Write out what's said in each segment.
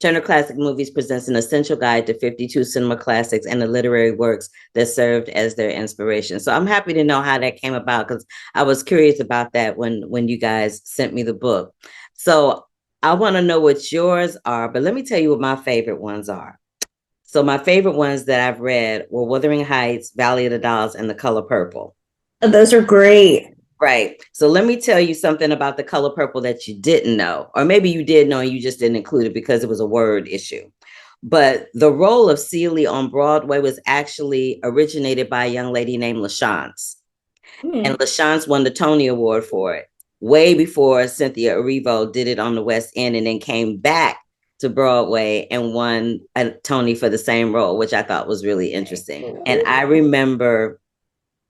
Turner Classic Movies presents an essential guide to 52 cinema classics and the literary works that served as their inspiration. So I'm happy to know how that came about, because I was curious about that when you guys sent me the book. So I want to know what yours are, but let me tell you what my favorite ones are. So my favorite ones that I've read were Wuthering Heights, Valley of the Dolls, and The Color Purple. Oh, those are great. Right. So let me tell you something about The Color Purple that you didn't know, or maybe you did know and you just didn't include it because it was a word issue. But the role of Celie on Broadway was actually originated by a young lady named LaChance. And LaChance won the Tony Award for it way before Cynthia Erivo did it on the West End, and then came back to Broadway and won a Tony for the same role, which I thought was really interesting. And I remember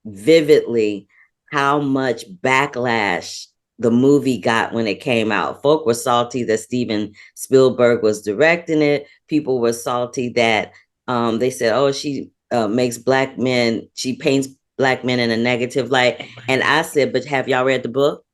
vividly how much backlash the movie got when it came out. Folk were salty that Steven Spielberg was directing it. People were salty that they said, oh, she makes black men, she paints black men in a negative light. And I said, but have y'all read the book?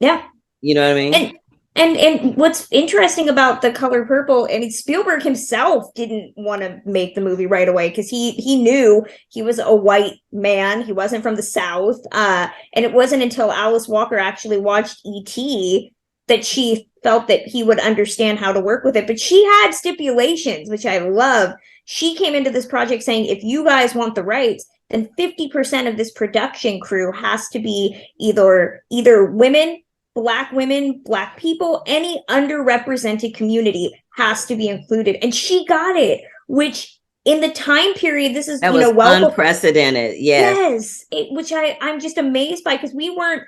Yeah. You know what I mean? And what's interesting about The Color Purple, I mean, Spielberg himself didn't want to make the movie right away because he knew he was a white man. He wasn't from the South. And it wasn't until Alice Walker actually watched E.T. that she felt that he would understand how to work with it. But she had stipulations, which I love. She came into this project saying, if you guys want the rights, then 50% of this production crew has to be either women, Black people, any underrepresented community has to be included. And she got it, which in the time period, this is, that was unprecedented. Yes. Which I'm just amazed by, because we weren't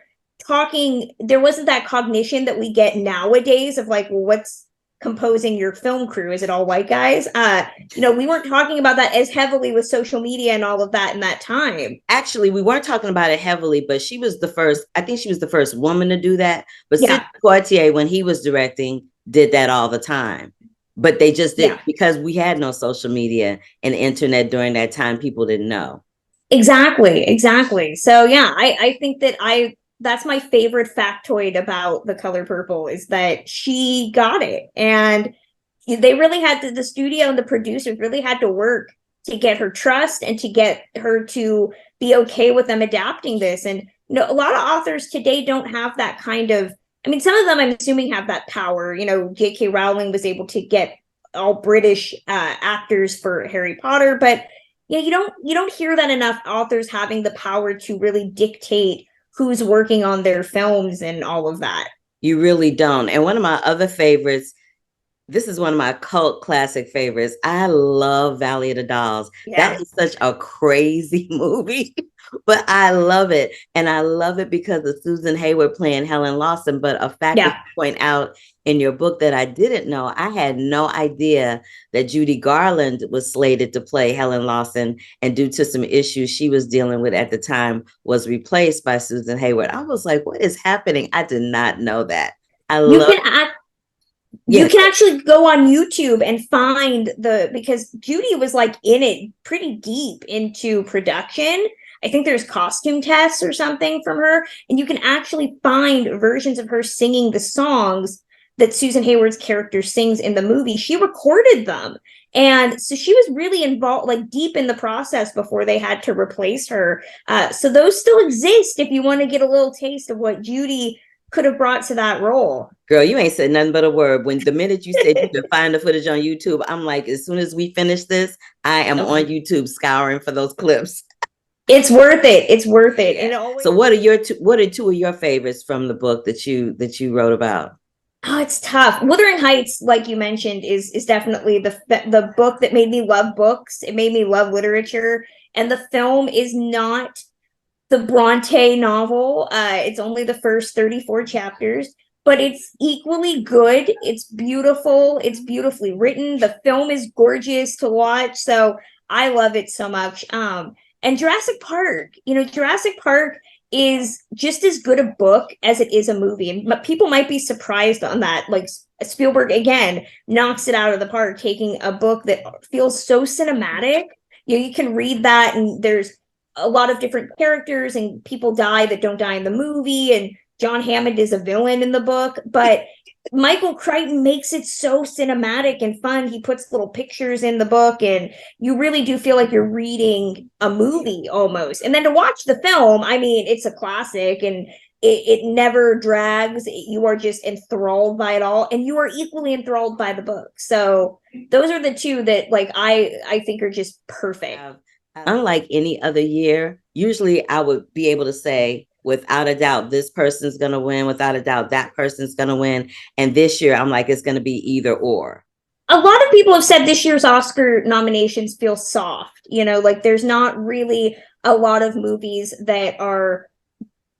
talking, there wasn't that cognition that we get nowadays of like, well, what's composing your film crew? Is it all white guys? We weren't talking about that as heavily with social media and all of that in that time. Actually, we weren't talking about it heavily, but she was the first, I think she was the first woman to do that. But Sidney Poitier, when he was directing, did that all the time. But they just did, because we had no social media and internet during that time, people didn't know. Exactly. So yeah, I think that that's my favorite factoid about The Color Purple, is that she got it. And they really had to, the studio and the producers really had to work to get her trust and to get her to be okay with them adapting this. And a lot of authors today don't have that kind of, I mean, some of them I'm assuming have that power. J.K. Rowling was able to get all British actors for Harry Potter, but you don't hear that enough, authors having the power to really dictate who's working on their films and all of that. You really don't. And one of my other favorites, this is one of my cult classic favorites. I love Valley of the Dolls. Yeah. That is such a crazy movie, but I love it. And I love it because of Susan Hayward playing Helen Lawson. But a fact that you point out in your book that I didn't know, I had no idea that Judy Garland was slated to play Helen Lawson, and due to some issues she was dealing with at the time, was replaced by Susan Hayward. I was like, what is happening? I did not know that. You can actually go on YouTube and find because Judy was like in it pretty deep into production. I think there's costume tests or something from her, and you can actually find versions of her singing the songs that Susan Hayward's character sings in the movie. She recorded them. And so she was really involved, like deep in the process before they had to replace her. So those still exist if you want to get a little taste of what Judy could have brought to that role. Girl, you ain't said nothing but a word. When the minute you said you could find the footage on YouTube, I'm like, as soon as we finish this, I am on YouTube scouring for those clips. It's worth it. It's worth it. Yeah. So what are two of your favorites from the book that you wrote about? Oh, it's tough. Wuthering Heights, like you mentioned, is definitely the book that made me love books. It made me love literature. And the film is not the Bronte novel. It's only the first 34 chapters, but it's equally good. It's beautiful. It's beautifully written. The film is gorgeous to watch. So I love it so much. And Jurassic Park, Jurassic Park is just as good a book as it is a movie. And people might be surprised on that. Like Spielberg, again, knocks it out of the park, taking a book that feels so cinematic. You can read that, and there's a lot of different characters, and people die that don't die in the movie. And John Hammond is a villain in the book, but Michael Crichton makes it so cinematic and fun. He puts little pictures in the book, and you really do feel like you're reading a movie almost. And then to watch the film, I mean, it's a classic, and it never drags. You are just enthralled by it all, and you are equally enthralled by the book. So those are the two that like I think are just perfect. Unlike any other year, usually I would be able to say, without a doubt, this person's going to win. Without a doubt, that person's going to win. And this year, I'm like, it's going to be either or. A lot of people have said this year's Oscar nominations feel soft. Like there's not really a lot of movies that are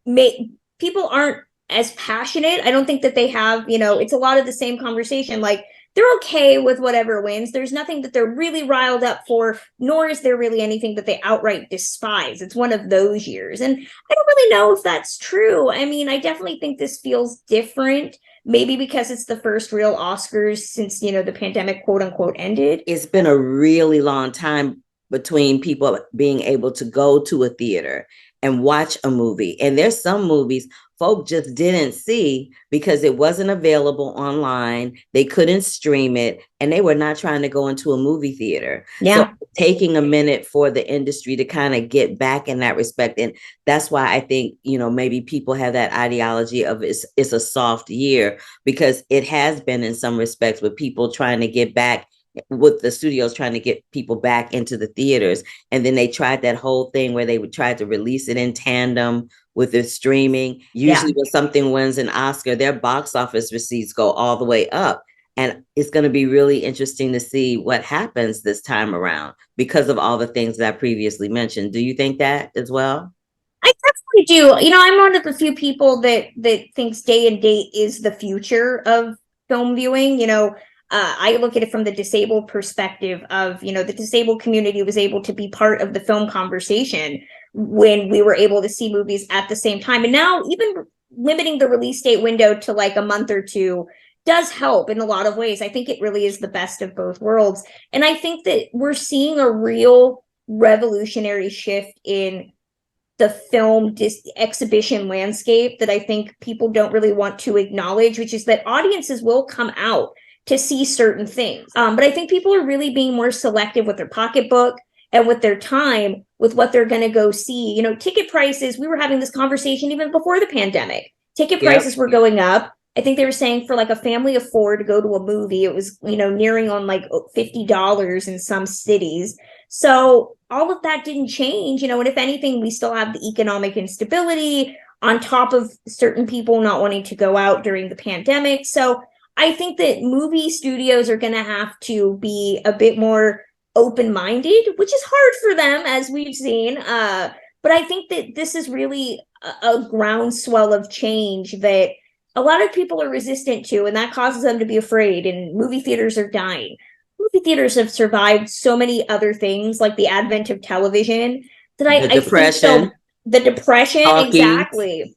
made. People aren't as passionate. I don't think that they have, it's a lot of the same conversation. Like they're okay with whatever wins. There's nothing that they're really riled up for, nor is there really anything that they outright despise. It's one of those years. And I don't really know if that's true. I mean, I definitely think this feels different. Maybe because it's the first real Oscars since, the pandemic, quote unquote, ended. It's been a really long time between people being able to go to a theater and watch a movie. And there's some movies folk just didn't see because it wasn't available online. They couldn't stream it, and they were not trying to go into a movie theater. Yeah. So taking a minute for the industry to kind of get back in that respect. And that's why I think, maybe people have that ideology of it's a soft year, because it has been in some respects with people trying to get back, with the studios trying to get people back into the theaters. And then they tried that whole thing where they would try to release it in tandem with the streaming. Usually when something wins an Oscar, their box office receipts go all the way up. And it's going to be really interesting to see what happens this time around because of all the things that I previously mentioned. Do you think that as well? I definitely do. I'm one of the few people that thinks day and date is the future of film viewing. I look at it from the disabled perspective of, the disabled community was able to be part of the film conversation when we were able to see movies at the same time. And now even limiting the release date window to like a month or two does help in a lot of ways. I think it really is the best of both worlds. And I think that we're seeing a real revolutionary shift in the film exhibition landscape that I think people don't really want to acknowledge, which is that audiences will come out to see certain things. But I think people are really being more selective with their pocketbook and with their time, with what they're going to go see. Ticket prices, we were having this conversation even before the pandemic. Ticket prices were going up. I think they were saying for like a family of four to go to a movie, it was, nearing on like $50 in some cities. So all of that didn't change, and if anything, we still have the economic instability on top of certain people not wanting to go out during the pandemic. So I think that movie studios are going to have to be a bit more open-minded, which is hard for them, as we've seen. But I think that this is really a groundswell of change that a lot of people are resistant to, and that causes them to be afraid, and movie theaters are dying. Movie theaters have survived so many other things, like the advent of television, that The depression. The depression, Talkies. Exactly.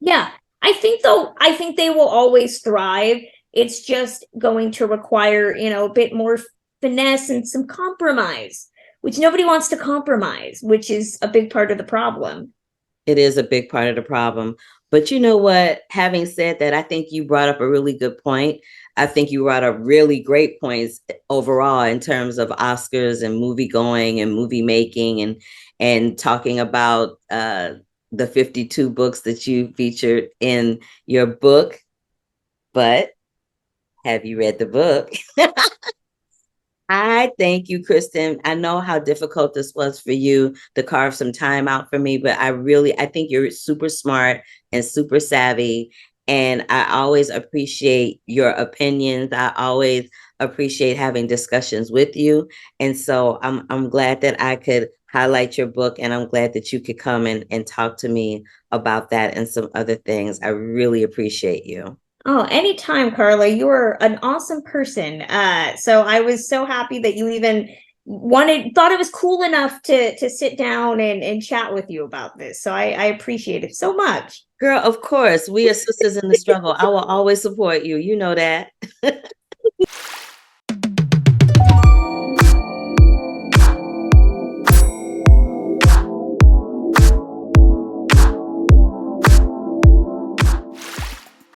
Yeah. I think they will always thrive. It's just going to require, a bit more finesse and some compromise, which nobody wants to compromise, which is a big part of the problem. It is a big part of the problem. But you know what? Having said that, I think you brought up a really good point. I think you brought up really great points overall in terms of Oscars and movie going and movie making, and talking about the 52 books that you featured in your book. But have you read the book? I thank you, Kristen. I know how difficult this was for you to carve some time out for me, but I think you're super smart and super savvy. And I always appreciate your opinions. I always appreciate having discussions with you. And so I'm glad that I could highlight your book, and I'm glad that you could come and talk to me about that and some other things. I really appreciate you. Oh, anytime, Carla. You are an awesome person. So I was so happy that you even thought it was cool enough to sit down and chat with you about this. So I appreciate it so much. Girl, of course, we are sisters in the struggle. I will always support you. You know that.